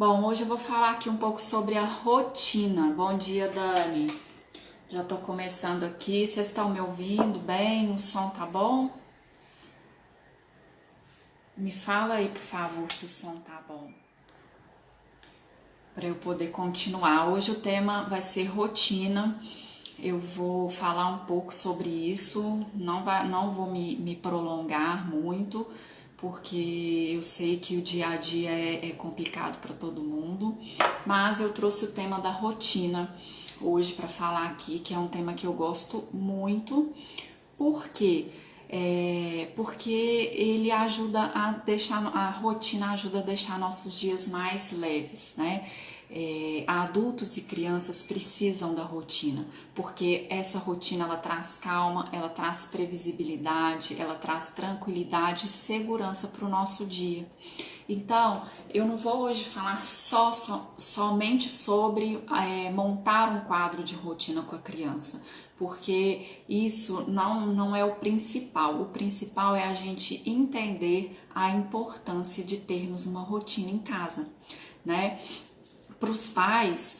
Bom, hoje eu vou falar aqui um pouco sobre a rotina. Bom dia, Dani. Já tô começando aqui. Vocês estão me ouvindo bem? O som tá bom? Me fala aí, por favor, se o som tá bom, para eu poder continuar. Hoje o tema vai ser rotina. Eu vou falar um pouco sobre isso. Não vou me prolongar muito, porque eu sei que o dia a dia é complicado para todo mundo, mas eu trouxe o tema da rotina hoje para falar aqui, que é um tema que eu gosto muito. Por quê? Porque ele ajuda a deixar, a rotina ajuda a deixar nossos dias mais leves, né? Adultos e crianças precisam da rotina, porque essa rotina ela traz calma, ela traz previsibilidade, ela traz tranquilidade e segurança para o nosso dia. Então, eu não vou hoje falar somente sobre montar um quadro de rotina com a criança, porque isso não é o principal. O principal é a gente entender a importância de termos uma rotina em casa, né? Para os pais,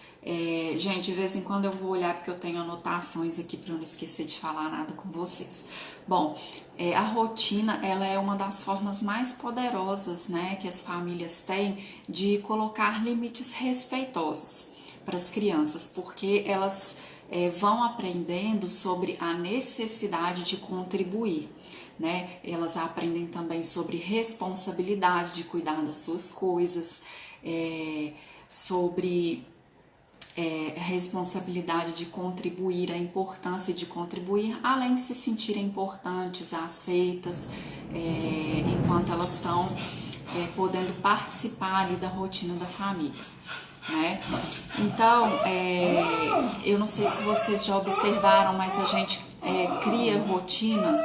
gente, de vez em quando eu vou olhar porque eu tenho anotações aqui para eu não esquecer de falar nada com vocês. Bom, a rotina ela é uma das formas mais poderosas, né, que as famílias têm de colocar limites respeitosos para as crianças, porque elas vão aprendendo sobre a necessidade de contribuir, né? Elas aprendem também sobre responsabilidade de cuidar das suas coisas, sobre responsabilidade de contribuir, a importância de contribuir, além de se sentirem importantes, aceitas, enquanto elas estão podendo participar ali da rotina da família, né? Então, eu não sei se vocês já observaram, mas a gente cria rotinas.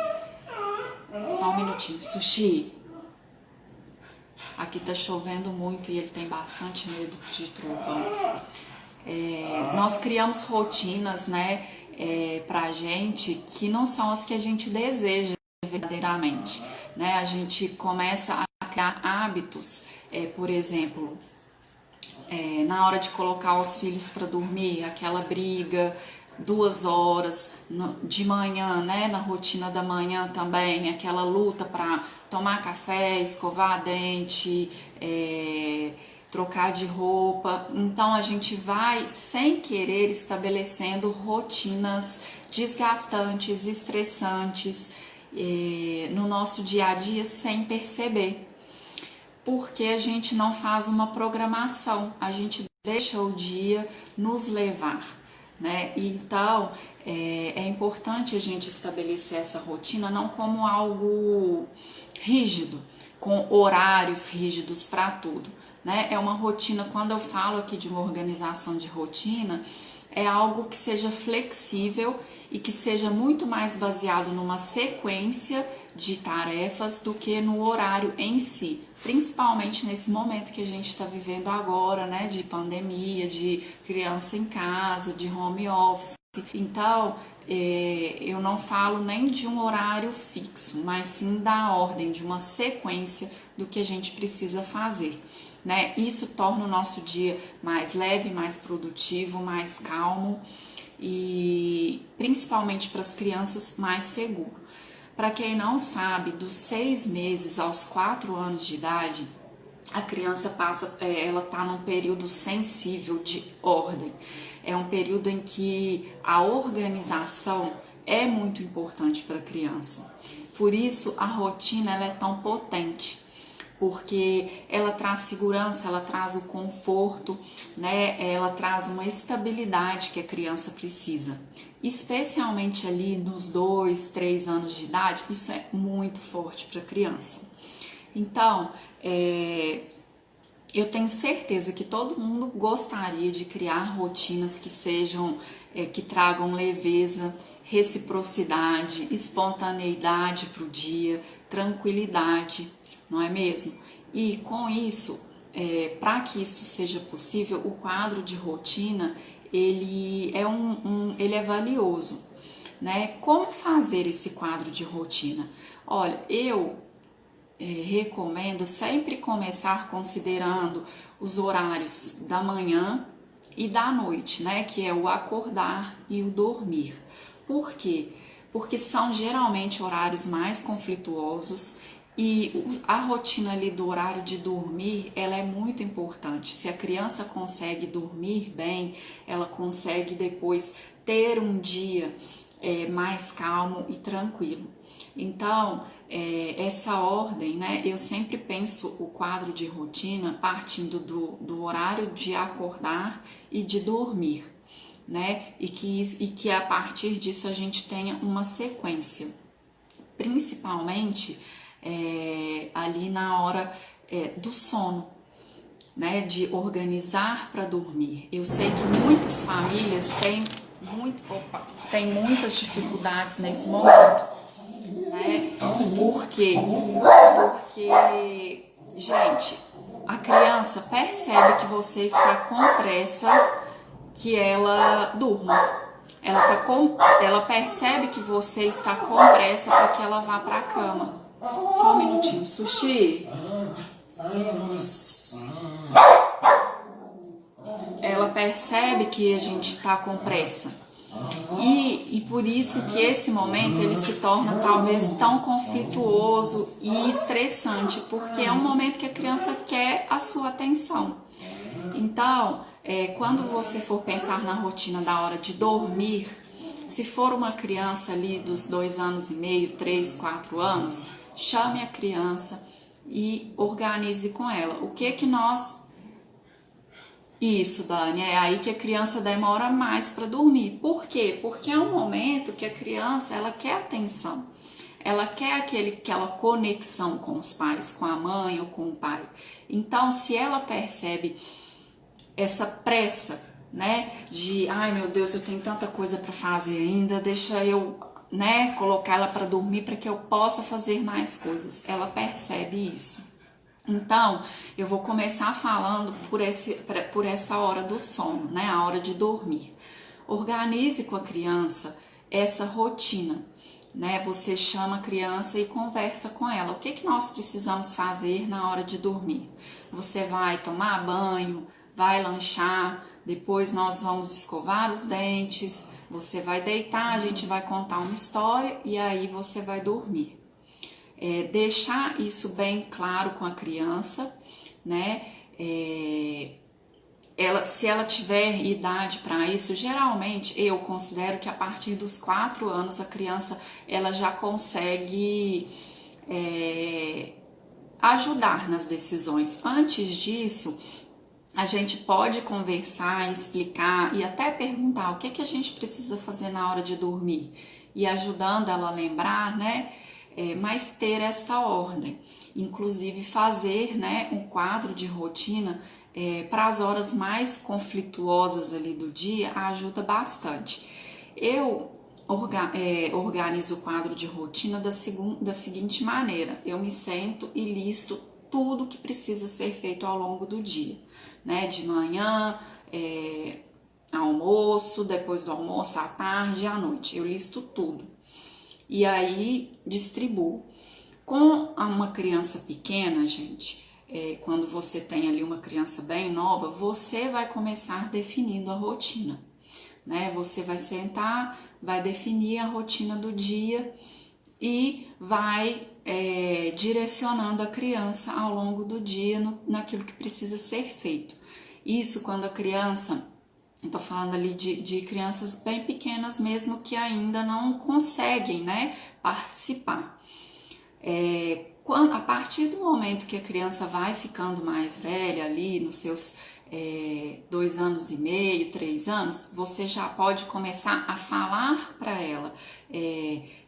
Só um minutinho, Sushi. Aqui tá chovendo muito e ele tem bastante medo de trovão. Nós criamos rotinas, né, pra gente que não são as que a gente deseja verdadeiramente, né? A gente começa a criar hábitos, por exemplo, na hora de colocar os filhos para dormir, aquela briga, 2 horas de manhã, né? Na rotina da manhã também, aquela luta para tomar café, escovar dente, trocar de roupa. Então a gente vai sem querer estabelecendo rotinas desgastantes, estressantes no nosso dia a dia sem perceber, porque a gente não faz uma programação, a gente deixa o dia nos levar, né? Então é importante a gente estabelecer essa rotina não como algo rígido, com horários rígidos para tudo, né? É uma rotina, quando eu falo aqui de uma organização de rotina, é algo que seja flexível e que seja muito mais baseado numa sequência de tarefas do que no horário em si, principalmente nesse momento que a gente está vivendo agora, né, de pandemia, de criança em casa, de home office. Então, eu não falo nem de um horário fixo, mas sim da ordem, de uma sequência do que a gente precisa fazer, né? Isso torna o nosso dia mais leve, mais produtivo, mais calmo e principalmente para as crianças mais seguro. Para quem não sabe, dos 6 meses aos 4 anos de idade, a criança passa, ela está num período sensível de ordem. É um período em que a organização é muito importante para a criança. Por isso a rotina ela é tão potente, porque ela traz segurança, ela traz o conforto, né? Ela traz uma estabilidade que a criança precisa. Especialmente ali nos 2, 3 anos de idade, isso é muito forte para a criança. Então, eu tenho certeza que todo mundo gostaria de criar rotinas que sejam, que tragam leveza, reciprocidade, espontaneidade para o dia, tranquilidade, não é mesmo? E com isso, para que isso seja possível, o quadro de rotina ele é valioso, né? Como fazer esse quadro de rotina? Olha, eu recomendo sempre começar considerando os horários da manhã e da noite, né? Que é o acordar e o dormir. Por quê? Porque são geralmente horários mais conflituosos e a rotina ali do horário de dormir, ela é muito importante. Se a criança consegue dormir bem, ela consegue depois ter um dia mais calmo e tranquilo. Então, essa ordem, né? Eu sempre penso o quadro de rotina partindo do horário de acordar e de dormir, né? E que a partir disso a gente tenha uma sequência, principalmente ali na hora do sono, né? De organizar para dormir. Eu sei que muitas famílias têm muitas dificuldades nesse momento, né? Por quê? Porque, gente, a criança percebe que você está com pressa que ela durma. Ela percebe que você está com pressa para que ela vá para a cama. Só um minutinho, Sushi. Ela percebe que a gente está com pressa. E por isso que esse momento ele se torna talvez tão conflituoso e estressante, porque é um momento que a criança quer a sua atenção. Então, quando você for pensar na rotina da hora de dormir, se for uma criança ali dos 2 anos e meio, 3, 4 anos, chame a criança e organize com ela. O que nós... Isso, Dani, é aí que a criança demora mais para dormir. Por quê? Porque é um momento que a criança, ela quer atenção. Ela quer aquela conexão com os pais, com a mãe ou com o pai. Então, se ela percebe essa pressa, né, de, ai meu Deus, eu tenho tanta coisa para fazer ainda, deixa eu, né, colocar ela para dormir para que eu possa fazer mais coisas. Ela percebe isso. Então, eu vou começar falando por essa hora do sono, né? A hora de dormir. Organize com a criança essa rotina, né? Você chama a criança e conversa com ela. O que nós precisamos fazer na hora de dormir? Você vai tomar banho, vai lanchar, depois nós vamos escovar os dentes, você vai deitar, a gente vai contar uma história e aí você vai dormir. Deixar isso bem claro com a criança, né? Se ela tiver idade para isso, geralmente eu considero que a partir dos 4 anos a criança ela já consegue ajudar nas decisões. Antes disso, a gente pode conversar, explicar e até perguntar o que a gente precisa fazer na hora de dormir e ajudando ela a lembrar, né? Mas ter esta ordem, inclusive fazer, né, um quadro de rotina para as horas mais conflituosas ali do dia ajuda bastante. Eu organizo o quadro de rotina da seguinte maneira: eu me sento e listo tudo que precisa ser feito ao longo do dia, né? De manhã, almoço, depois do almoço, à tarde e à noite, eu listo tudo. E aí distribuo. Com uma criança pequena, gente, quando você tem ali uma criança bem nova, você vai começar definindo a rotina, né? Você vai sentar, vai definir a rotina do dia e vai direcionando a criança ao longo do dia naquilo que precisa ser feito. Isso quando a criança... Eu tô falando ali de crianças bem pequenas mesmo que ainda não conseguem, né, participar. A partir do momento que a criança vai ficando mais velha ali, nos seus 2 anos e meio, 3 anos, você já pode começar a falar para ela,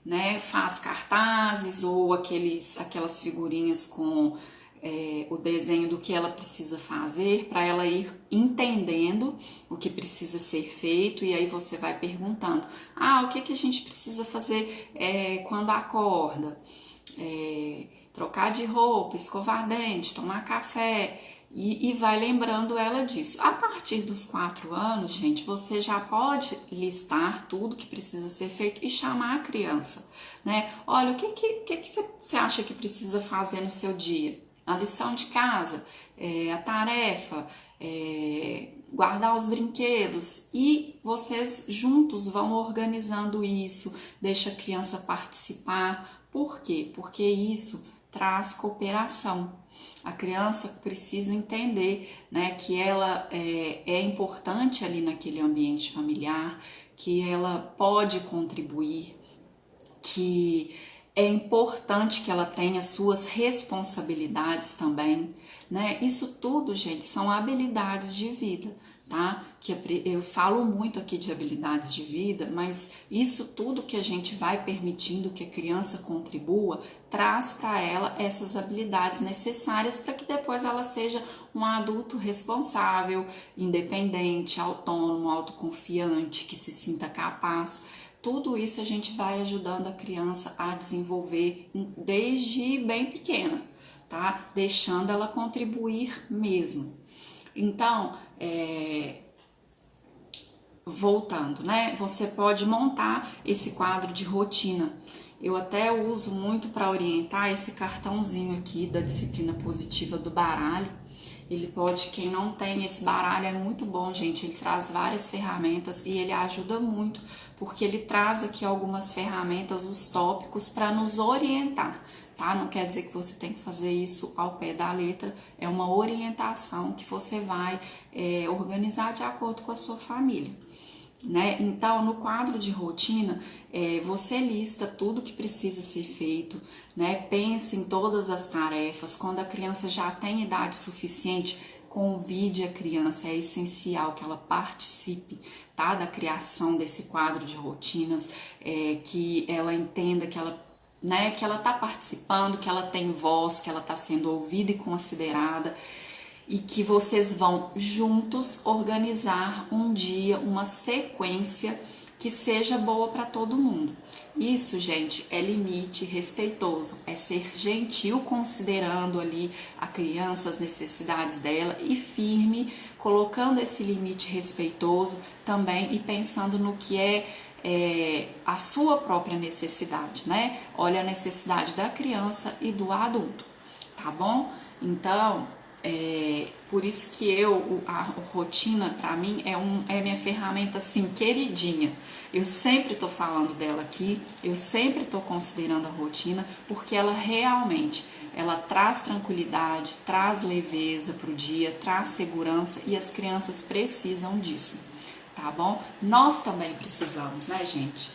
né, faz cartazes ou aquelas figurinhas com... o desenho do que ela precisa fazer para ela ir entendendo o que precisa ser feito, e aí você vai perguntando: o que a gente precisa fazer quando acorda? Trocar de roupa, escovar dente, tomar café, E vai lembrando ela disso. A partir dos 4 anos, gente, você já pode listar tudo que precisa ser feito e chamar a criança, né? Olha, o que você acha que precisa fazer no seu dia? A lição de casa, a tarefa, guardar os brinquedos, e vocês juntos vão organizando isso, deixa a criança participar. Por quê? Porque isso traz cooperação. A criança precisa entender, né, que ela é importante ali naquele ambiente familiar, que ela pode contribuir, que é importante que ela tenha suas responsabilidades também, né? Isso tudo, gente, são habilidades de vida, tá? Que eu falo muito aqui de habilidades de vida, mas isso tudo que a gente vai permitindo que a criança contribua, traz para ela essas habilidades necessárias para que depois ela seja um adulto responsável, independente, autônomo, autoconfiante, que se sinta capaz. Tudo isso a gente vai ajudando a criança a desenvolver desde bem pequena, tá? Deixando ela contribuir mesmo. Então, voltando, né? Você pode montar esse quadro de rotina. Eu até uso muito para orientar esse cartãozinho aqui da disciplina positiva do baralho. Ele pode, quem não tem esse baralho, é muito bom, gente. Ele traz várias ferramentas e ele ajuda muito, porque ele traz aqui algumas ferramentas, os tópicos, para nos orientar, tá? Não quer dizer que você tem que fazer isso ao pé da letra, é uma orientação que você vai organizar de acordo com a sua família, né? Então, no quadro de rotina, você lista tudo que precisa ser feito, né? Pense em todas as tarefas. Quando a criança já tem idade suficiente, convide a criança, é essencial que ela participe, tá? Da criação desse quadro de rotinas, que ela entenda que ela, né, que ela está participando, que ela tem voz, que ela está sendo ouvida e considerada, e que vocês vão juntos organizar um dia, uma sequência que seja boa para todo mundo. Isso, gente, é limite respeitoso, é ser gentil considerando ali a criança, as necessidades dela, e firme, colocando esse limite respeitoso também e pensando no que a sua própria necessidade, né? Olha a necessidade da criança e do adulto, tá bom? Então, por isso que a rotina para mim é minha ferramenta assim queridinha. Eu sempre tô falando dela aqui, eu sempre tô considerando a rotina, porque ela realmente traz tranquilidade, traz leveza pro dia, traz segurança, e as crianças precisam disso, tá bom? Nós também precisamos, né, gente?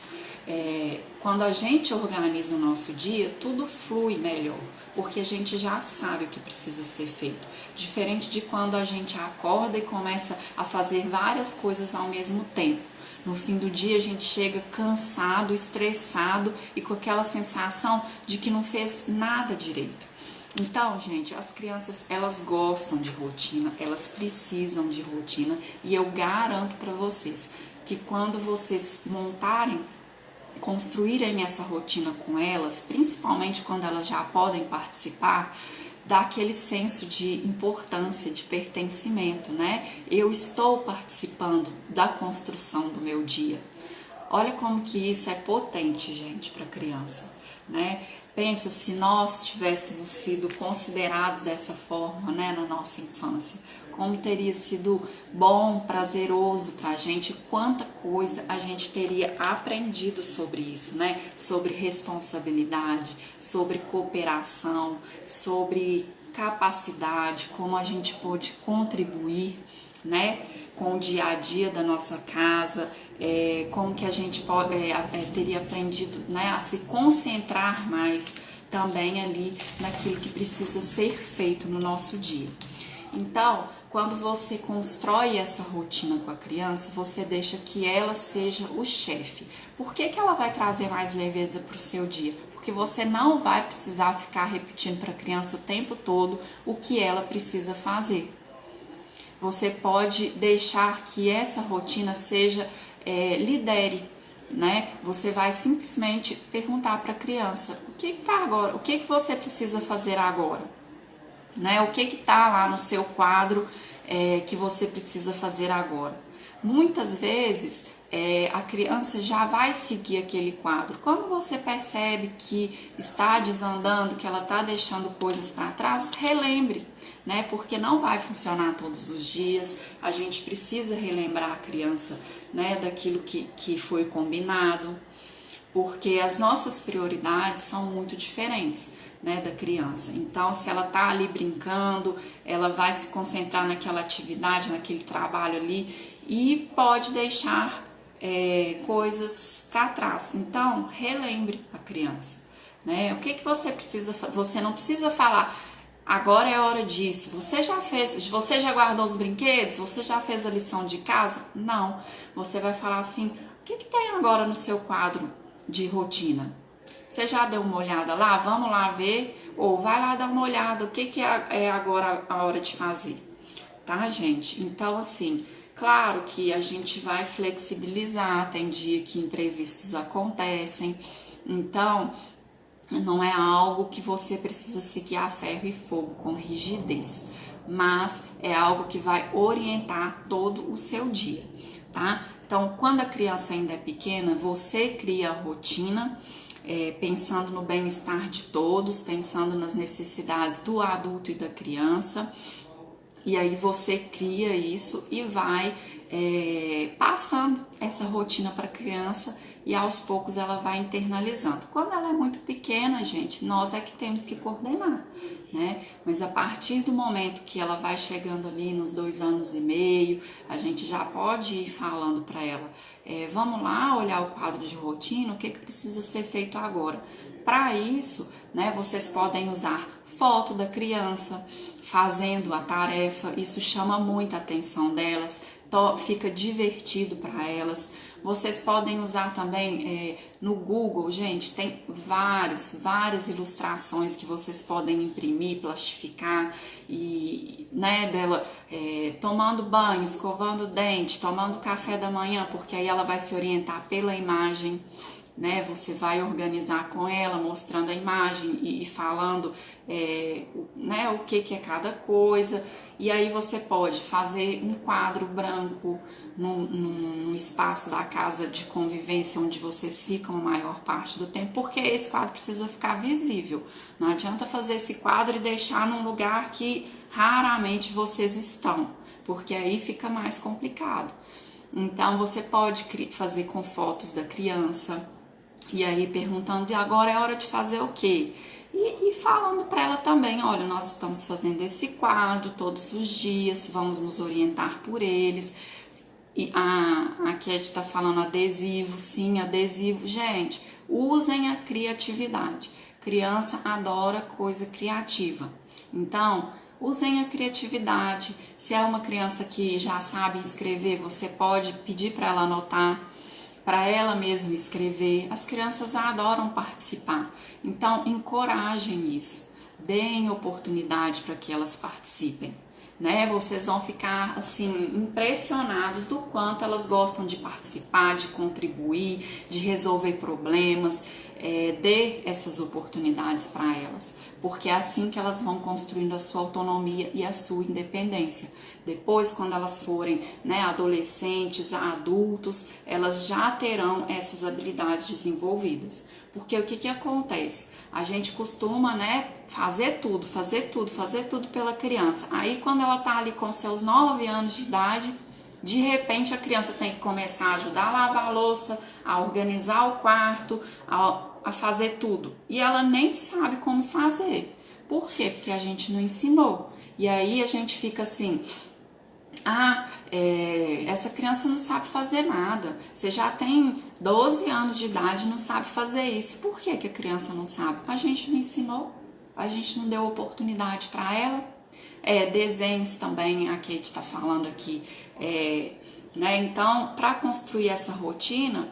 Quando a gente organiza o nosso dia, tudo flui melhor, porque a gente já sabe o que precisa ser feito. Diferente de quando a gente acorda e começa a fazer várias coisas ao mesmo tempo. No fim do dia a gente chega cansado, estressado e com aquela sensação de que não fez nada direito. Então, gente, as crianças, elas gostam de rotina, elas precisam de rotina, e eu garanto para vocês que quando vocês construírem essa rotina com elas, principalmente quando elas já podem participar, dá aquele senso de importância, de pertencimento, né? Eu estou participando da construção do meu dia. Olha como que isso é potente, gente, para a criança, né? Pensa se nós tivéssemos sido considerados dessa forma, né, na nossa infância. Como teria sido bom, prazeroso para a gente, quanta coisa a gente teria aprendido sobre isso, né? Sobre responsabilidade, sobre cooperação, sobre capacidade, como a gente pode contribuir, né, com o dia a dia da nossa casa, como que a gente teria aprendido, né, a se concentrar mais também ali naquilo que precisa ser feito no nosso dia. Então, quando você constrói essa rotina com a criança, você deixa que ela seja o chefe. Por que ela vai trazer mais leveza para o seu dia? Porque você não vai precisar ficar repetindo para a criança o tempo todo o que ela precisa fazer. Você pode deixar que essa rotina seja, lidere, né? Você vai simplesmente perguntar para a criança: o que tá agora? O que você precisa fazer agora? né? O que tá lá no seu quadro que você precisa fazer agora? Muitas vezes a criança já vai seguir aquele quadro. Quando você percebe que está desandando, que ela está deixando coisas para trás, relembre, né? Porque não vai funcionar todos os dias. A gente precisa relembrar a criança, né, daquilo que foi combinado, porque as nossas prioridades são muito diferentes, né, da criança. Então, se ela tá ali brincando, ela vai se concentrar naquela atividade, naquele trabalho ali e pode deixar coisas para trás. Então, relembre a criança, né? O que você precisa fazer? Você não precisa falar, agora é hora disso. Você já fez, você já guardou os brinquedos? Você já fez a lição de casa? Não. Você vai falar assim, o que tem agora no seu quadro de rotina? Você já deu uma olhada lá? Vamos lá ver? Ou vai lá dar uma olhada, o que é agora a hora de fazer? Tá, gente? Então, assim, claro que a gente vai flexibilizar, tem dia que imprevistos acontecem, então não é algo que você precisa seguir a ferro e fogo com rigidez, mas é algo que vai orientar todo o seu dia, tá? Então, quando a criança ainda é pequena, você cria a rotina, pensando no bem-estar de todos, pensando nas necessidades do adulto e da criança, e aí você cria isso e vai passando essa rotina para a criança e aos poucos ela vai internalizando. Quando ela é muito pequena, gente, nós é que temos que coordenar, né? Mas a partir do momento que ela vai chegando ali nos 2 anos e meio, a gente já pode ir falando para ela, vamos lá olhar o quadro de rotina, o que precisa ser feito agora. Para isso, né, vocês podem usar foto da criança fazendo a tarefa, isso chama muita atenção delas, fica divertido para elas. Vocês podem usar também no Google, gente, tem várias ilustrações que vocês podem imprimir, plastificar e, né, dela tomando banho, escovando o dente, tomando café da manhã, porque aí ela vai se orientar pela imagem, né? Você vai organizar com ela, mostrando a imagem e falando né, o que é cada coisa. E aí você pode fazer um quadro branco no espaço da casa de convivência onde vocês ficam a maior parte do tempo, porque esse quadro precisa ficar visível. Não adianta fazer esse quadro e deixar num lugar que raramente vocês estão, porque aí fica mais complicado. Então você pode fazer com fotos da criança, e aí perguntando, e agora é hora de fazer o quê? E falando para ela também, olha, nós estamos fazendo esse quadro todos os dias, vamos nos orientar por eles. E a Cat está falando adesivo, sim, adesivo. Gente, usem a criatividade. Criança adora coisa criativa. Então, usem a criatividade. Se é uma criança que já sabe escrever, você pode pedir para ela anotar, para ela mesma escrever. As crianças adoram participar, então encorajem isso, deem oportunidade para que elas participem, né? Vocês vão ficar assim impressionados do quanto elas gostam de participar, de contribuir, de resolver problemas. Dê essas oportunidades para elas, porque é assim que elas vão construindo a sua autonomia e a sua independência. Depois, quando elas forem, né, adolescentes, adultos, elas já terão essas habilidades desenvolvidas. Porque o que acontece? A gente costuma, né, fazer tudo pela criança. Aí, quando ela tá ali com seus 9 anos de idade, de repente a criança tem que começar a ajudar a lavar a louça, a organizar o quarto, a fazer tudo. E ela nem sabe como fazer. Por quê? Porque a gente não ensinou. E aí a gente fica assim, essa criança não sabe fazer nada. Você já tem 12 anos de idade e não sabe fazer isso. Por que a criança não sabe? A gente não ensinou, a gente não deu oportunidade para ela. Desenhos também, a Kate está falando aqui. Né? Então, para construir essa rotina,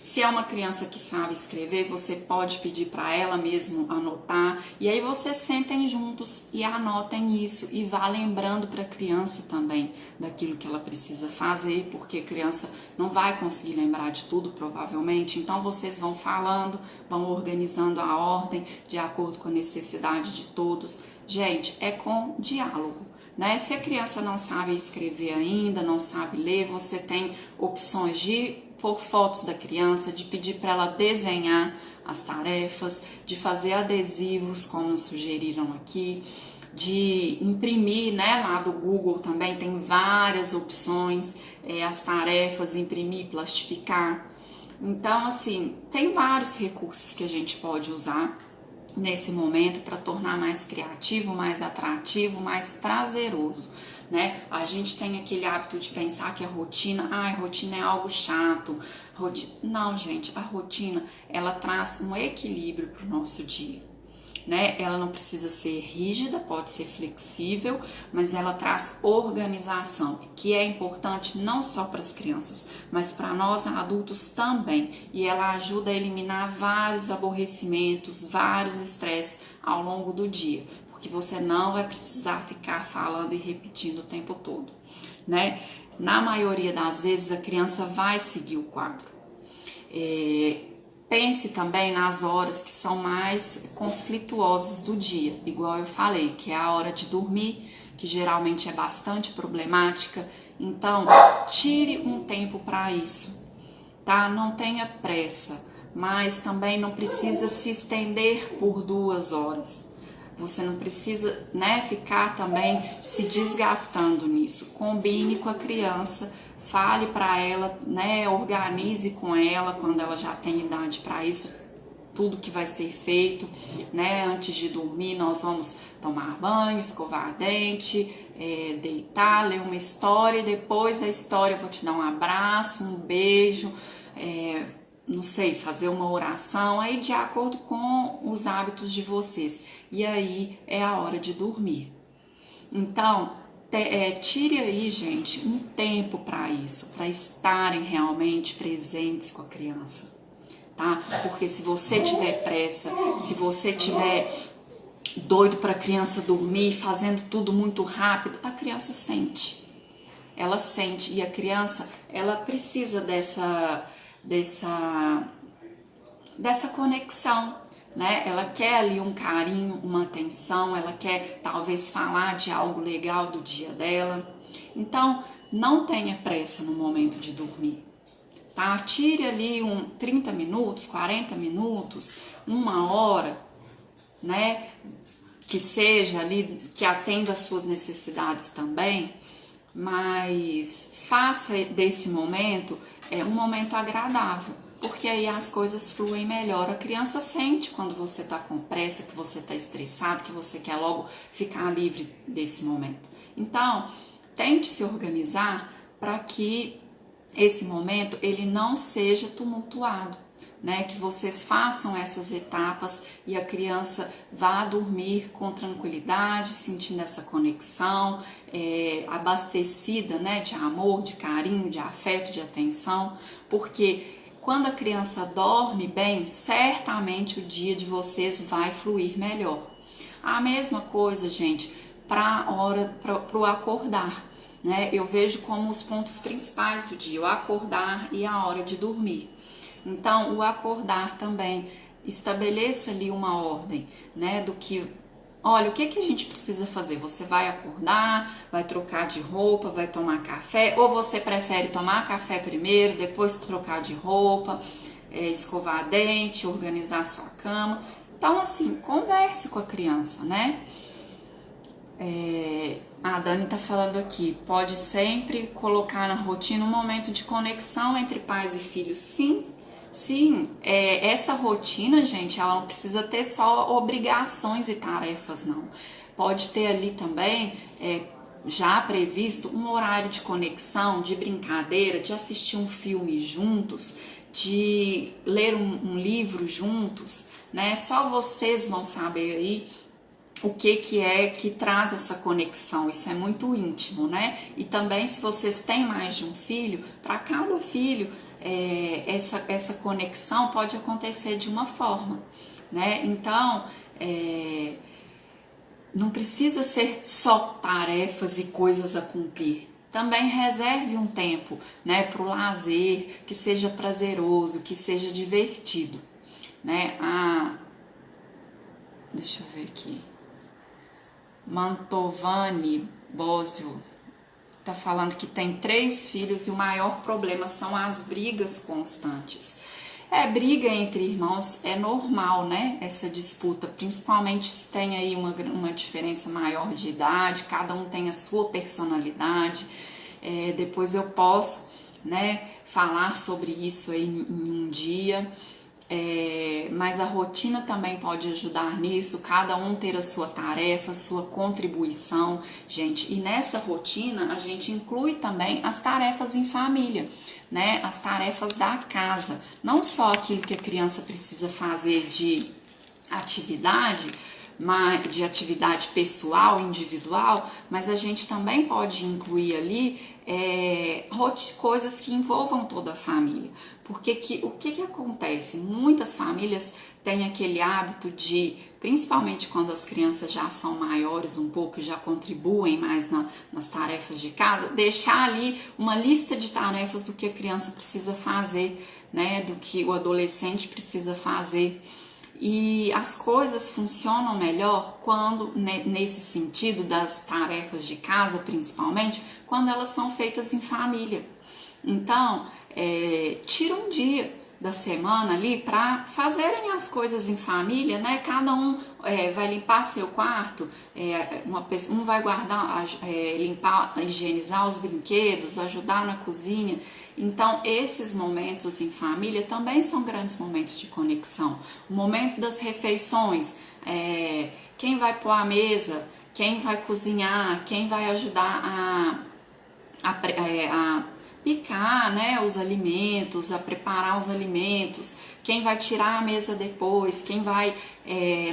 se é uma criança que sabe escrever, você pode pedir para ela mesmo anotar, e aí vocês sentem juntos e anotem isso e vá lembrando para a criança também daquilo que ela precisa fazer, porque a criança não vai conseguir lembrar de tudo provavelmente, então vocês vão falando, vão organizando a ordem de acordo com a necessidade de todos. Gente, é com diálogo, né? Se a criança não sabe escrever ainda, não sabe ler, você tem opções de pôr fotos da criança, de pedir para ela desenhar as tarefas, de fazer adesivos, como sugeriram aqui, de imprimir, né? Lá do Google também tem várias opções, as tarefas, imprimir, plastificar. Então, assim, tem vários recursos que a gente pode usar nesse momento para tornar mais criativo, mais atrativo, mais prazeroso, né? A gente tem aquele hábito de pensar que a rotina é algo chato. Não, gente, a rotina, ela traz um equilíbrio para o nosso dia, né? Ela não precisa ser rígida, pode ser flexível, mas ela traz organização, que é importante não só para as crianças, mas para nós adultos também. E ela ajuda a eliminar vários aborrecimentos, vários estresses ao longo do dia, porque você não vai precisar ficar falando e repetindo o tempo todo, né? Na maioria das vezes a criança vai seguir o quadro. Pense também nas horas que são mais conflituosas do dia, igual eu falei, que é a hora de dormir, que geralmente é bastante problemática. Então, tire um tempo para isso, tá? Não tenha pressa, mas também não precisa se estender por 2 horas. Você não precisa, né, ficar também se desgastando nisso. Combine com a criança, fale para ela, né, organize com ela quando ela já tem idade para isso, tudo que vai ser feito, né? Antes de dormir, nós vamos tomar banho, escovar dente, deitar, ler uma história, e depois da história eu vou te dar um abraço, um beijo, não sei, fazer uma oração, aí de acordo com os hábitos de vocês. E aí é a hora de dormir. Então, tire aí, gente, um tempo para isso, para estarem realmente presentes com a criança, tá? Porque se você tiver pressa, se você tiver doido para a criança dormir, fazendo tudo muito rápido, a criança sente. Ela sente, e a criança, ela precisa dessa conexão, né? Ela quer ali um carinho, uma atenção, ela quer talvez falar de algo legal do dia dela. Então, não tenha pressa no momento de dormir, tá? Tire ali 30 minutos, 40 minutos, 1 hora, né? Que seja ali, que atenda às suas necessidades também, mas faça desse momento um momento agradável, porque aí as coisas fluem melhor. A criança sente quando você está com pressa, que você está estressado, que você quer logo ficar livre desse momento. Então, tente se organizar para que esse momento ele não seja tumultuado, né? Que vocês façam essas etapas e a criança vá dormir com tranquilidade, sentindo essa conexão, abastecida, né? De amor, de carinho, de afeto, de atenção, porque quando a criança dorme bem, certamente o dia de vocês vai fluir melhor. A mesma coisa, gente, para o acordar, né? Eu vejo como os pontos principais do dia, o acordar e a hora de dormir. Então, o acordar também, estabeleça ali uma ordem, né? Do que, olha, o que a gente precisa fazer? Você vai acordar, vai trocar de roupa, vai tomar café, ou você prefere tomar café primeiro, depois trocar de roupa, escovar dente, organizar sua cama. Então, assim, converse com a criança, né? A Dani tá falando aqui, pode sempre colocar na rotina um momento de conexão entre pais e filhos. Sim, essa rotina, gente, ela não precisa ter só obrigações e tarefas, não. Pode ter ali também, já previsto, um horário de conexão, de brincadeira, de assistir um filme juntos, de ler um livro juntos, né? Só vocês vão saber aí o que é que traz essa conexão. Isso é muito íntimo, né? E também, se vocês têm mais de um filho, para cada filho, essa conexão pode acontecer de uma forma, né? Então, não precisa ser só tarefas e coisas a cumprir. Também reserve um tempo, né, para o lazer, que seja prazeroso, que seja divertido, né? Deixa eu ver aqui. Mantovani Bosio tá falando que tem 3 filhos e o maior problema são as brigas constantes. Briga entre irmãos é normal, né? Essa disputa, principalmente se tem aí uma diferença maior de idade, cada um tem a sua personalidade. Depois eu posso, né, falar sobre isso aí em um dia. Mas a rotina também pode ajudar nisso, cada um ter a sua tarefa, sua contribuição, gente. E nessa rotina a gente inclui também as tarefas em família, né? As tarefas da casa, não só aquilo que a criança precisa fazer de atividade pessoal, individual, mas a gente também pode incluir ali coisas que envolvam toda a família. Porque o que acontece? Muitas famílias têm aquele hábito de, principalmente quando as crianças já são maiores um pouco e já contribuem mais nas tarefas de casa, deixar ali uma lista de tarefas do que a criança precisa fazer, né? Do que o adolescente precisa fazer. E as coisas funcionam melhor quando, nesse sentido das tarefas de casa, principalmente, quando elas são feitas em família. Então, tira um dia da semana ali para fazerem as coisas em família, né? Cada um vai limpar seu quarto, um vai guardar, limpar, higienizar os brinquedos, ajudar na cozinha. Então, esses momentos em família também são grandes momentos de conexão. O momento das refeições, quem vai pôr a mesa, quem vai cozinhar, quem vai ajudar a picar, né, os alimentos, a preparar os alimentos, quem vai tirar a mesa depois, quem vai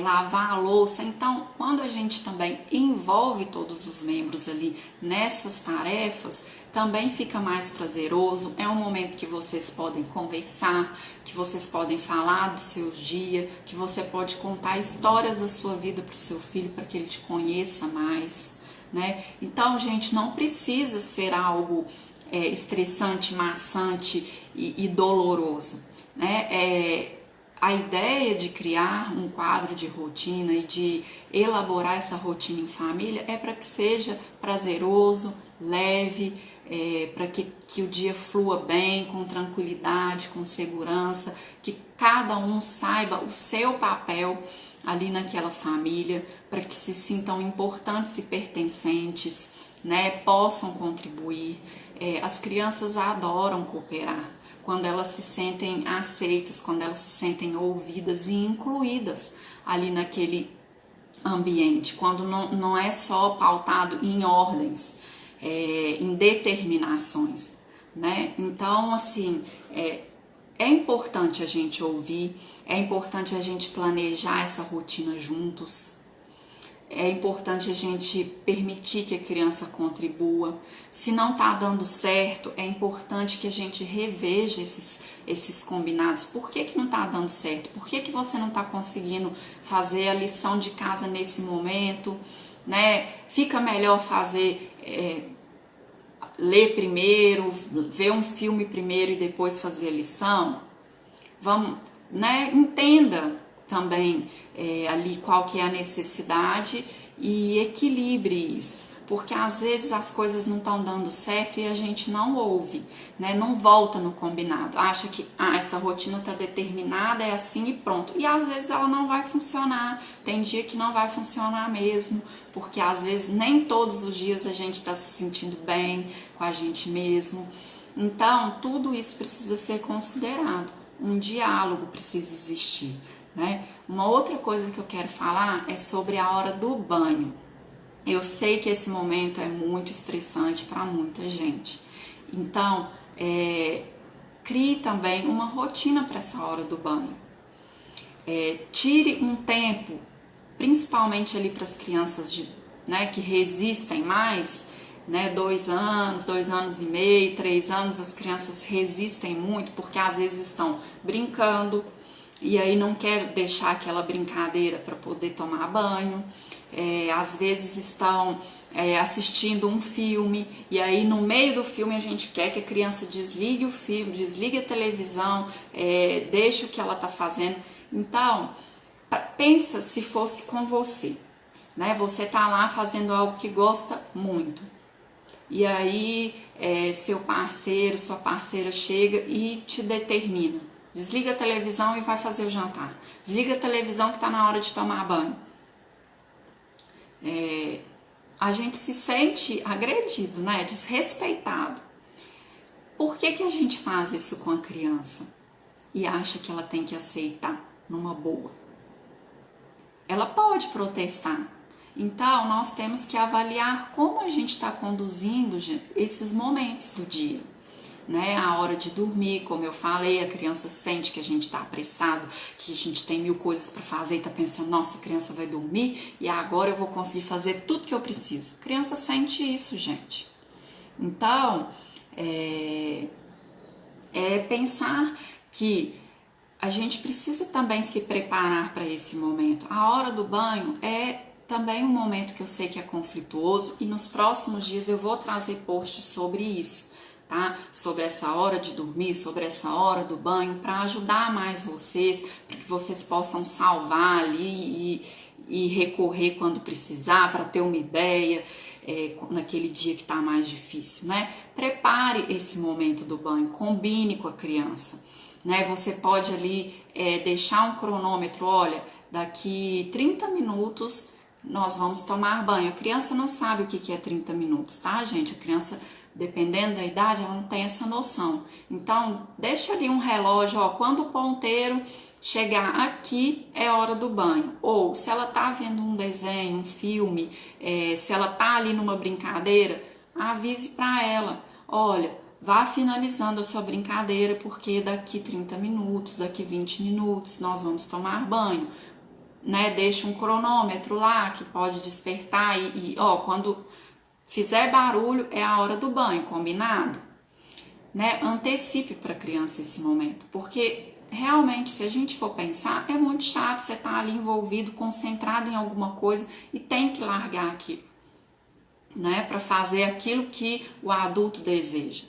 lavar a louça. Então, quando a gente também envolve todos os membros ali nessas tarefas, também fica mais prazeroso. É um momento que vocês podem conversar, que vocês podem falar dos seus dias, que você pode contar histórias da sua vida para o seu filho, para que ele te conheça mais, né? Então, gente, não precisa ser algo estressante, maçante e doloroso, né? A ideia de criar um quadro de rotina e de elaborar essa rotina em família é para que seja prazeroso, leve, para que o dia flua bem, com tranquilidade, com segurança, que cada um saiba o seu papel ali naquela família, para que se sintam importantes e pertencentes, né? Possam contribuir. As crianças adoram cooperar, quando elas se sentem aceitas, quando elas se sentem ouvidas e incluídas ali naquele ambiente, quando não é só pautado em ordens, em determinações, né? Então, assim, é importante a gente ouvir, é importante a gente planejar essa rotina juntos. É importante a gente permitir que a criança contribua. Se não está dando certo, é importante que a gente reveja esses combinados. Por que não está dando certo? Por que você não está conseguindo fazer a lição de casa nesse momento, né? Fica melhor fazer, ler primeiro, ver um filme primeiro e depois fazer a lição? Vamos, né? Entenda também ali qual que é a necessidade e equilibre isso, porque às vezes as coisas não estão dando certo e a gente não ouve, né? Não volta no combinado, acha que essa rotina está determinada, é assim e pronto, e às vezes ela não vai funcionar, tem dia que não vai funcionar mesmo, porque às vezes nem todos os dias a gente está se sentindo bem com a gente mesmo. Então tudo isso precisa ser considerado, um diálogo precisa existir, né? Uma outra coisa que eu quero falar é sobre a hora do banho. Eu sei que esse momento é muito estressante para muita gente. Então, crie também uma rotina para essa hora do banho. Tire um tempo, principalmente ali para as crianças né, que resistem mais, né, 2 anos, 2 anos e meio, 3 anos, as crianças resistem muito porque às vezes estão brincando, e aí não quer deixar aquela brincadeira para poder tomar banho. Às vezes estão assistindo um filme e aí no meio do filme a gente quer que a criança desligue o filme, desligue a televisão, deixe o que ela está fazendo. Então, pensa se fosse com você. né? Você tá lá fazendo algo que gosta muito. E aí seu parceiro, sua parceira chega e te determina. Desliga a televisão e vai fazer o jantar. Desliga a televisão que tá na hora de tomar banho. A gente se sente agredido, né? Desrespeitado. Por que a gente faz isso com a criança e acha que ela tem que aceitar numa boa? Ela pode protestar. Então, nós temos que avaliar como a gente está conduzindo esses momentos do dia. Né? A hora de dormir, como eu falei, a criança sente que a gente está apressado, que a gente tem 1000 coisas para fazer e está pensando, nossa, a criança vai dormir e agora eu vou conseguir fazer tudo que eu preciso. A criança sente isso, gente. Então, pensar que a gente precisa também se preparar para esse momento. A hora do banho é também um momento que eu sei que é conflituoso e nos próximos dias eu vou trazer posts sobre isso, tá? Sobre essa hora de dormir, sobre essa hora do banho, para ajudar mais vocês, para que vocês possam salvar ali e recorrer quando precisar, para ter uma ideia naquele dia que tá mais difícil, né? Prepare esse momento do banho, combine com a criança. Né, você pode ali deixar um cronômetro, olha, daqui 30 minutos nós vamos tomar banho. A criança não sabe o que é 30 minutos, tá, gente? A criança, dependendo da idade, ela não tem essa noção. Então, deixa ali um relógio, ó, quando o ponteiro chegar aqui é hora do banho. Ou, se ela tá vendo um desenho, um filme, se ela tá ali numa brincadeira, avise para ela, olha, vá finalizando a sua brincadeira, porque daqui 30 minutos, daqui 20 minutos, nós vamos tomar banho. Né? Deixa um cronômetro lá que pode despertar ó, quando fizer barulho é a hora do banho, combinado? Né? Antecipe para a criança esse momento, porque realmente, se a gente for pensar, é muito chato você estar ali envolvido, concentrado em alguma coisa e tem que largar aqui, né? Para fazer aquilo que o adulto deseja.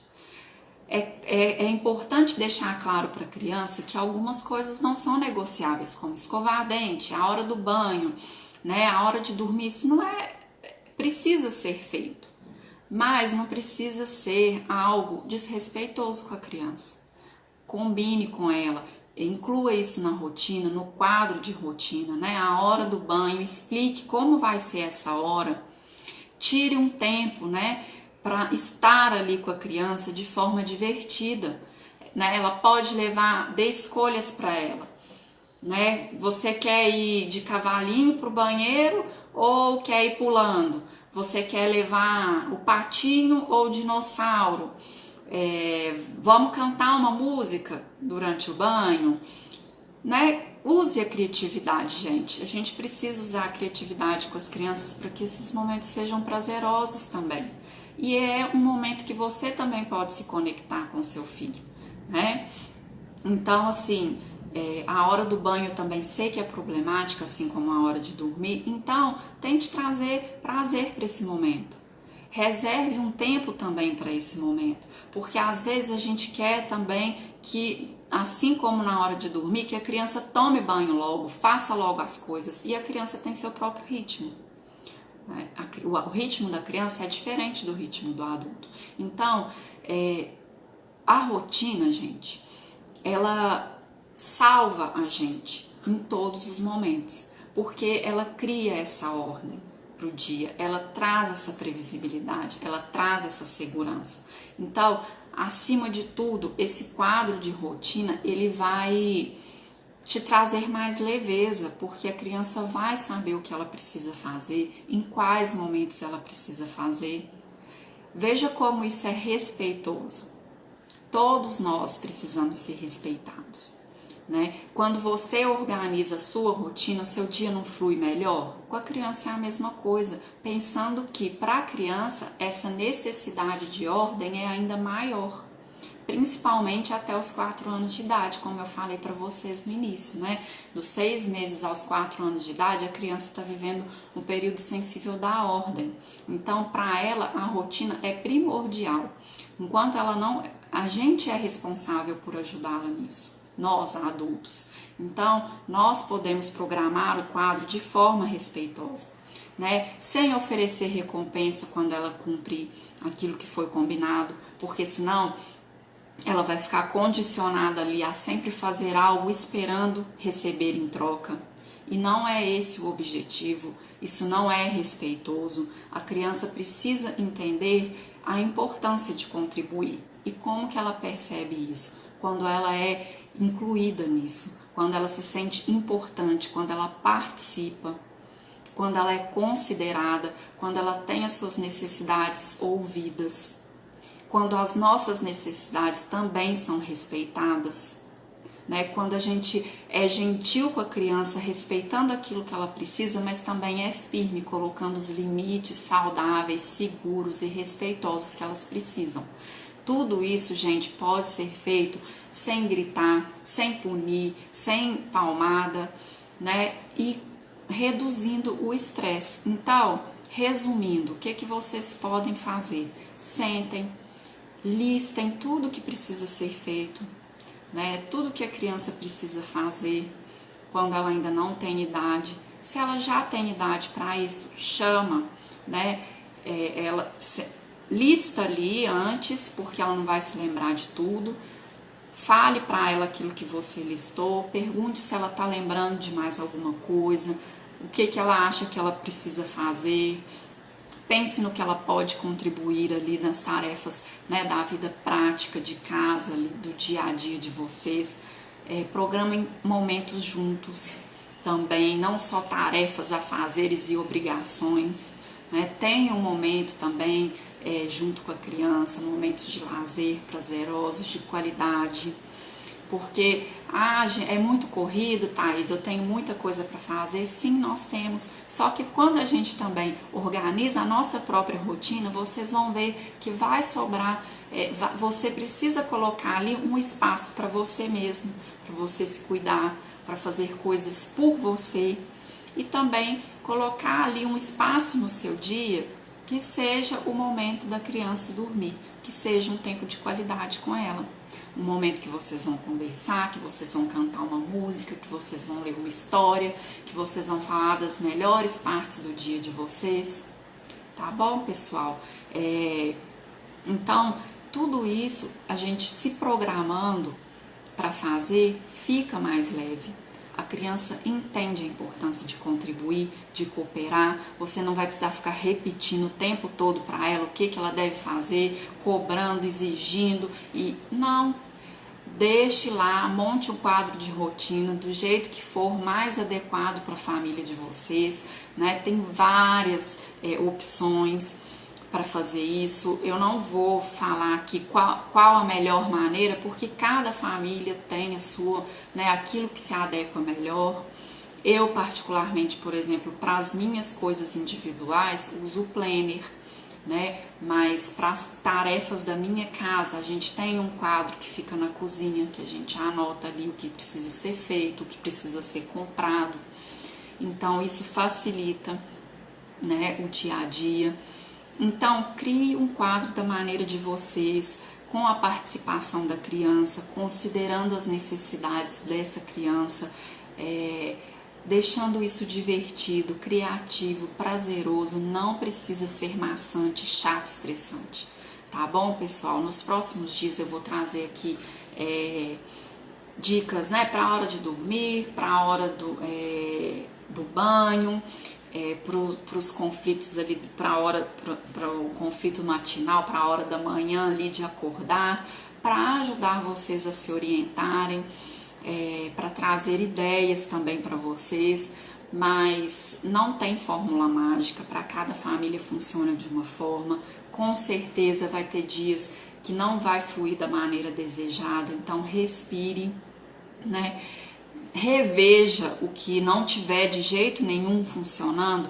É importante deixar claro para a criança que algumas coisas não são negociáveis, como escovar dente, a hora do banho, né, a hora de dormir. Isso não precisa ser feito, mas não precisa ser algo desrespeitoso com a criança. Combine com ela, inclua isso na rotina, no quadro de rotina, né, a hora do banho, explique como vai ser essa hora, tire um tempo, né, para estar ali com a criança de forma divertida, né? Ela pode levar, dê escolhas para ela, né? Você quer ir de cavalinho para o banheiro ou quer ir pulando? Você quer levar o patinho ou o dinossauro? Vamos cantar uma música durante o banho, né? Use a criatividade, gente. A gente precisa usar a criatividade com as crianças para que esses momentos sejam prazerosos também. E é um momento que você também pode se conectar com seu filho, né? Então, assim, a hora do banho eu também sei que é problemática, assim como a hora de dormir. Então, tente trazer prazer para esse momento. Reserve um tempo também para esse momento, porque às vezes a gente quer também que, assim como na hora de dormir, que a criança tome banho logo, faça logo as coisas, e a criança tem seu próprio ritmo. O ritmo da criança é diferente do ritmo do adulto. Então, a rotina, gente, ela salva a gente em todos os momentos, porque ela cria essa ordem para o dia, ela traz essa previsibilidade, ela traz essa segurança. Então, acima de tudo, esse quadro de rotina, ele vai te trazer mais leveza, porque a criança vai saber o que ela precisa fazer, em quais momentos ela precisa fazer. Veja como isso é respeitoso. Todos nós precisamos ser respeitados, né? Quando você organiza a sua rotina, seu dia não flui melhor? Com a criança é a mesma coisa, pensando que para a criança essa necessidade de ordem é ainda maior. Principalmente até os 4 anos de idade, como eu falei para vocês no início, né? Dos 6 meses aos 4 anos de idade, a criança está vivendo um período sensível da ordem. Então, para ela, a rotina é primordial. Enquanto ela não... A gente é responsável por ajudá-la nisso, nós, adultos. Então, nós podemos programar o quadro de forma respeitosa. né? Sem oferecer recompensa quando ela cumprir aquilo que foi combinado, porque senão ela vai ficar condicionada ali a sempre fazer algo esperando receber em troca. E não é esse o objetivo, isso não é respeitoso. A criança precisa entender a importância de contribuir. E como que ela percebe isso? Quando ela é incluída nisso, quando ela se sente importante, quando ela participa, quando ela é considerada, quando ela tem as suas necessidades ouvidas, quando as nossas necessidades também são respeitadas, né? Quando a gente é gentil com a criança, respeitando aquilo que ela precisa, mas também é firme, colocando os limites saudáveis, seguros e respeitosos que elas precisam. Tudo isso, gente, pode ser feito sem gritar, sem punir, sem palmada, né? E reduzindo o estresse. Então, resumindo, o que vocês podem fazer? Sentem, listem tudo que precisa ser feito, né? Tudo que a criança precisa fazer quando ela ainda não tem idade. Se ela já tem idade para isso, chama, né? Lista ali antes, porque ela não vai se lembrar de tudo. Fale para ela aquilo que você listou, pergunte se ela está lembrando de mais alguma coisa, o que ela acha que ela precisa fazer. Pense no que ela pode contribuir ali nas tarefas, né, da vida prática de casa, ali, do dia a dia de vocês. Programem momentos juntos também, não só tarefas, afazeres e obrigações, né? Tenha um momento também junto com a criança, momentos de lazer prazerosos, de qualidade. Porque é muito corrido, Thaís, eu tenho muita coisa para fazer. Sim, nós temos. Só que quando a gente também organiza a nossa própria rotina, vocês vão ver que vai sobrar. Você precisa colocar ali um espaço para você mesmo, para você se cuidar, para fazer coisas por você. E também colocar ali um espaço no seu dia que seja o momento da criança dormir, que seja um tempo de qualidade com ela. Um momento que vocês vão conversar, que vocês vão cantar uma música, que vocês vão ler uma história, que vocês vão falar das melhores partes do dia de vocês. Tá bom, pessoal? Então, tudo isso, a gente se programando para fazer, fica mais leve. A criança entende a importância de contribuir, de cooperar. Você não vai precisar ficar repetindo o tempo todo para ela o que ela deve fazer, cobrando, exigindo. Não, deixe lá, monte um quadro de rotina do jeito que for mais adequado para a família de vocês, né? Tem várias opções para fazer isso. Eu não vou falar aqui qual a melhor maneira, porque cada família tem a sua, né, aquilo que se adequa melhor. Eu, particularmente, por exemplo, para as minhas coisas individuais, uso o planner, né? Mas para as tarefas da minha casa, a gente tem um quadro que fica na cozinha, que a gente anota ali o que precisa ser feito, o que precisa ser comprado. Então, isso facilita, né, o dia a dia. Então, crie um quadro da maneira de vocês, com a participação da criança, considerando as necessidades dessa criança, deixando isso divertido, criativo, prazeroso, não precisa ser maçante, chato, estressante. Tá bom, pessoal? Nos próximos dias eu vou trazer aqui dicas, né, para a hora de dormir, para a hora do banho, para os conflitos ali, para o conflito matinal, para a hora da manhã ali de acordar, para ajudar vocês a se orientarem, para trazer ideias também para vocês, mas não tem fórmula mágica, para cada família funciona de uma forma. Com certeza vai ter dias que não vai fluir da maneira desejada, então respire, né? Reveja o que não tiver de jeito nenhum funcionando.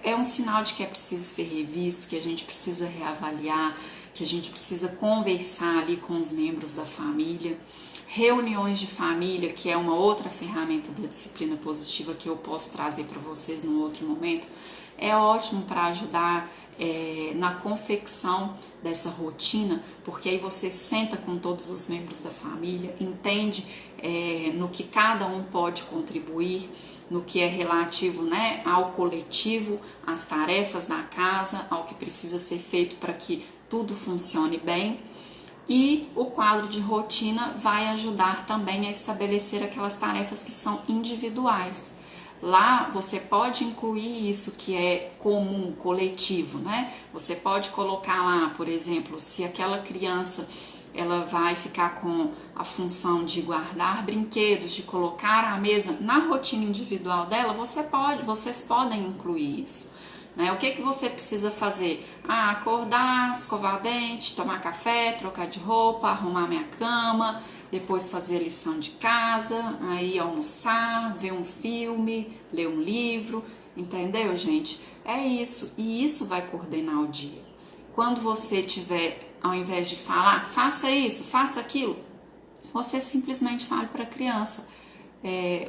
É um sinal de que é preciso ser revisto, que a gente precisa reavaliar, que a gente precisa conversar ali com os membros da família. Reuniões de família, que é uma outra ferramenta da disciplina positiva que eu posso trazer para vocês num outro momento, é ótimo para ajudar na confecção dessa rotina, porque aí você senta com todos os membros da família, entende no que cada um pode contribuir, no que é relativo, né, ao coletivo, às tarefas da casa, ao que precisa ser feito para que tudo funcione bem. E o quadro de rotina vai ajudar também a estabelecer aquelas tarefas que são individuais. Lá você pode incluir isso que é comum, coletivo, né? Você pode colocar lá, por exemplo, se aquela criança ela vai ficar com a função de guardar brinquedos, de colocar a mesa na rotina individual dela, vocês podem incluir isso. Né? O que você precisa fazer? Acordar, escovar dente, tomar café, trocar de roupa, arrumar minha cama, depois fazer a lição de casa, aí almoçar, ver um filme, ler um livro, entendeu, gente? É isso, e isso vai coordenar o dia. Quando você tiver, ao invés de falar, faça isso, faça aquilo, você simplesmente fale para a criança,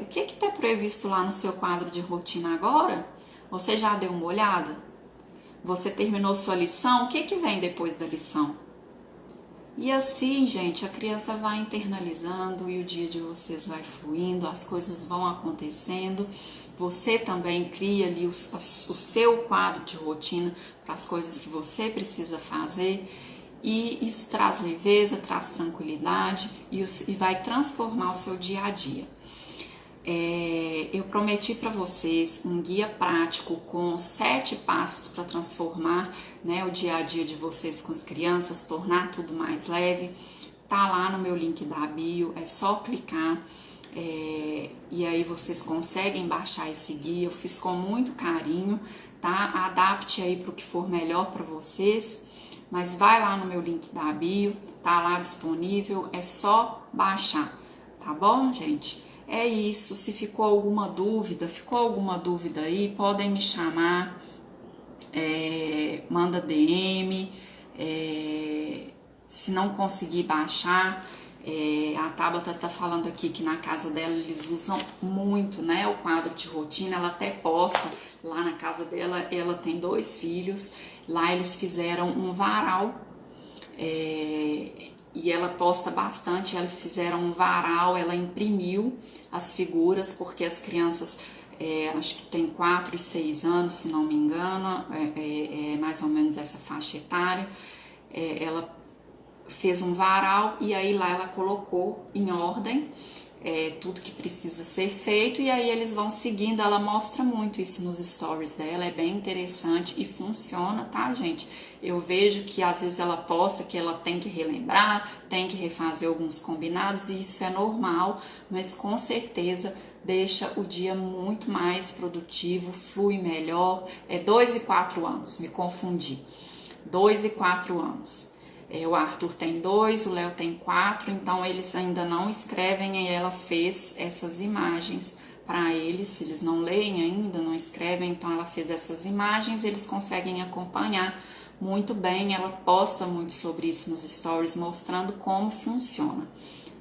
o que está previsto lá no seu quadro de rotina agora? Você já deu uma olhada? Você terminou sua lição? O que vem depois da lição? E assim, gente, a criança vai internalizando e o dia de vocês vai fluindo, as coisas vão acontecendo. Você também cria ali o seu quadro de rotina para as coisas que você precisa fazer. E isso traz leveza, traz tranquilidade e vai transformar o seu dia a dia. Eu prometi para vocês um guia prático com 7 passos para transformar, né, o dia a dia de vocês com as crianças, tornar tudo mais leve. Tá lá no meu link da bio, é só clicar e aí vocês conseguem baixar esse guia. Eu fiz com muito carinho, tá? Adapte aí para o que for melhor para vocês, mas vai lá no meu link da bio, tá lá disponível, é só baixar, tá bom, gente? É isso, se ficou alguma dúvida aí, podem me chamar, manda DM, se não conseguir baixar, a Tabata tá falando aqui que na casa dela eles usam muito, né, o quadro de rotina, ela até posta lá na casa dela, ela tem 2 filhos, lá eles fizeram um varal, e ela posta bastante, eles fizeram um varal, ela imprimiu as figuras, porque as crianças, acho que tem 4 e 6 anos, se não me engano, é mais ou menos essa faixa etária, ela fez um varal e aí lá ela colocou em ordem tudo que precisa ser feito, e aí eles vão seguindo. Ela mostra muito isso nos stories dela, é bem interessante e funciona, tá, gente? Eu vejo que às vezes ela posta que ela tem que relembrar, tem que refazer alguns combinados, e isso é normal, mas com certeza deixa o dia muito mais produtivo, flui melhor. 2 e 4 anos, me confundi, 2 e 4 anos. O Arthur tem 2, o Léo tem 4, então eles ainda não escrevem, e ela fez essas imagens para eles. Se eles não leem ainda, não escrevem, então ela fez essas imagens, eles conseguem acompanhar muito bem. Ela posta muito sobre isso nos stories, mostrando como funciona,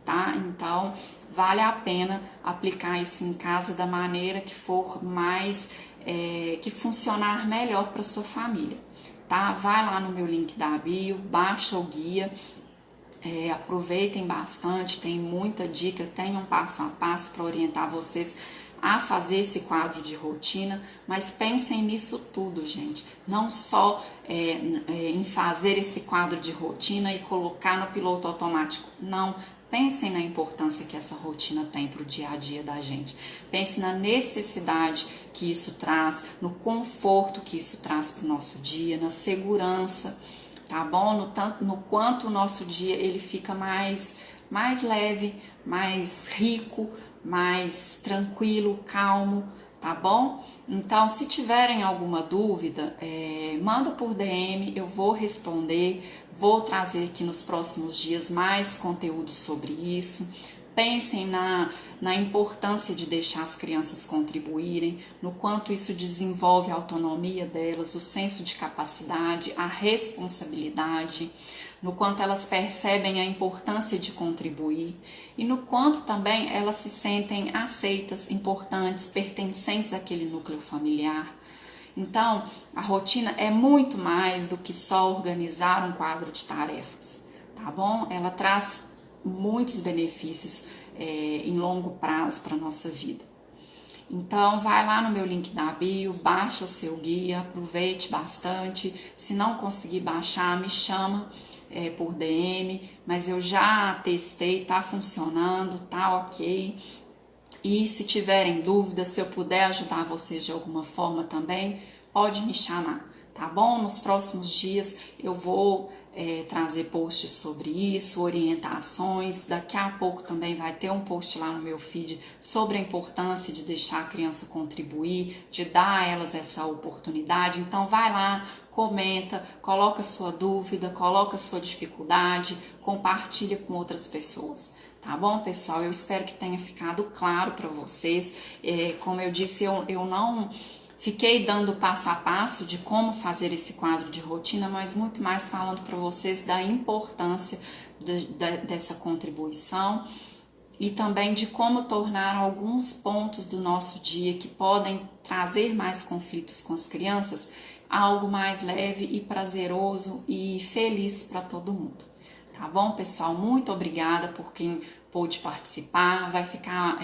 tá? Então vale a pena aplicar isso em casa da maneira que for mais, que funcionar melhor para sua família. Tá? Vai lá no meu link da bio, baixa o guia, aproveitem bastante, tem muita dica, tem um passo a passo para orientar vocês a fazer esse quadro de rotina, mas pensem nisso tudo, gente, não só em fazer esse quadro de rotina e colocar no piloto automático, não. Pensem na importância que essa rotina tem para o dia a dia da gente. Pense na necessidade que isso traz, no conforto que isso traz para o nosso dia, na segurança, tá bom? No quanto o nosso dia ele fica mais leve, mais rico, mais tranquilo, calmo, tá bom? Então, se tiverem alguma dúvida, manda por DM, eu vou responder. Vou trazer aqui nos próximos dias mais conteúdo sobre isso. Pensem na importância de deixar as crianças contribuírem, no quanto isso desenvolve a autonomia delas, o senso de capacidade, a responsabilidade, no quanto elas percebem a importância de contribuir e no quanto também elas se sentem aceitas, importantes, pertencentes àquele núcleo familiar. Então, a rotina é muito mais do que só organizar um quadro de tarefas, tá bom? Ela traz muitos benefícios em longo prazo para a nossa vida. Então, vai lá no meu link da bio, baixa o seu guia, aproveite bastante. Se não conseguir baixar, me chama por DM, mas eu já testei, tá funcionando, tá ok. E se tiverem dúvidas, se eu puder ajudar vocês de alguma forma também, pode me chamar, tá bom? Nos próximos dias eu vou trazer posts sobre isso, orientações. Daqui a pouco também vai ter um post lá no meu feed sobre a importância de deixar a criança contribuir, de dar a elas essa oportunidade. Então vai lá, comenta, coloca sua dúvida, coloca sua dificuldade, compartilha com outras pessoas. Tá bom, pessoal? Eu espero que tenha ficado claro para vocês. Como eu disse, eu não fiquei dando passo a passo de como fazer esse quadro de rotina, mas muito mais falando para vocês da importância dessa contribuição e também de como tornar alguns pontos do nosso dia que podem trazer mais conflitos com as crianças algo mais leve e prazeroso e feliz para todo mundo. Tá bom, pessoal? Muito obrigada por quem pôde participar. Vai ficar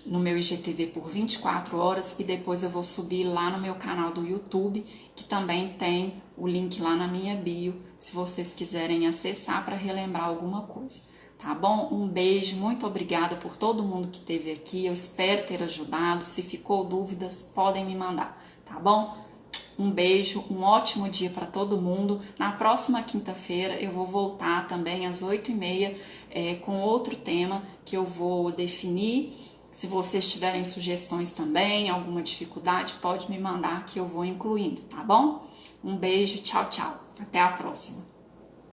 no meu IGTV por 24 horas e depois eu vou subir lá no meu canal do YouTube, que também tem o link lá na minha bio, se vocês quiserem acessar para relembrar alguma coisa. Tá bom? Um beijo, muito obrigada por todo mundo que esteve aqui. Eu espero ter ajudado. Se ficou dúvidas, podem me mandar. Tá bom? Um beijo, um ótimo dia para todo mundo. Na próxima quinta-feira eu vou voltar também às 8h30 com outro tema que eu vou definir. Se vocês tiverem sugestões também, alguma dificuldade, pode me mandar que eu vou incluindo, tá bom? Um beijo, tchau, tchau. Até a próxima.